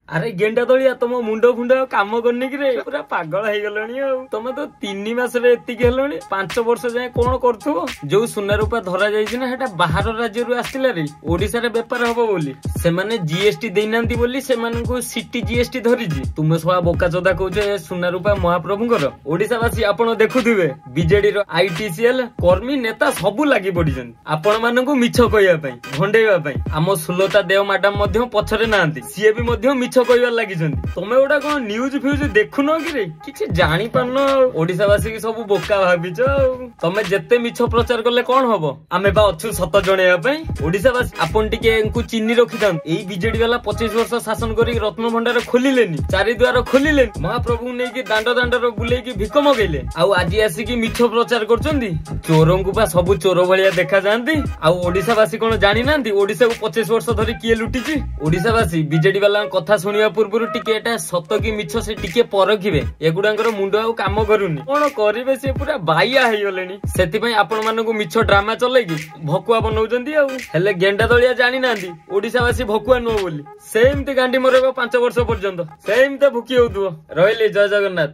अरे गेंडा दलिया तुम मुंड फुंड काम करनी कि पूरा पागल हो गलनी तुम तो 3 मास हेलनी 5 वर्ष जाए कौन करुव जो सुना रूपा धरा जाइए बाहर राज्य आसला रे ओडिशा रे बेपार हबो बोली से माने जीएसटी देना बोली से सिटी जीएसटी धरी तुम सब बोका चोदा कहे सुना रूपा महाप्रभुंर ओडिशावासी आपण देखुथिबे बीजेडी रो आईटीसीएल कर्मी नेता सबू लगी पड़ी आपण मानू मिछ कहवाई भंडेवा आम सुलता देव मैडम पछरे ना सी भी मिछ कहबार लगी तमे गोटा कौन न्यूज फ्यूज देखुन कि जानी पारन ओडिशावासी की सब बोका भाविच तमे जेते मिछ प्रचार कले कौन हम आमे बा अच्छु सत जणेबा ओडिशावासी आपन टिके चिन्नी रखी था बीजेडी वाला 25 वर्ष शासन करी रत्न भंडार खोलिलेनी चारिद्वार खोलिलेनी महाप्रभु नहीं दांड दांडर बुलेकी भिक मगेले आउ आज आसिकी मिछ प्रचार करछंदी चोरों को बा सब चोर भलिया देखा जांदी आउ ओडिशावासी कोन जानि नांदी ओडिशा को 25 वर्ष धरी किए लुटिची ओडिशावासी बीजेडी वाला कथा सुनिया पूर्व टिके एटा सत की मिछ से टिके परखिबे एगुडांकर मुंड आउ काम करूनी कोन करिवे से पूरा बाइया हेई गलेनी सेति पई आपण मानको मिछ ड्रामा चलेकी भकुआ बनौजंदी आउ हेले गेंडा दलिया जानि नांदी ओडिशावासी भकुआ नो बोली सेमते गांडी मरेबो 5 वर्ष पर्यंत सेमते भुकी होतुओ रहली जय जगन्नाथ।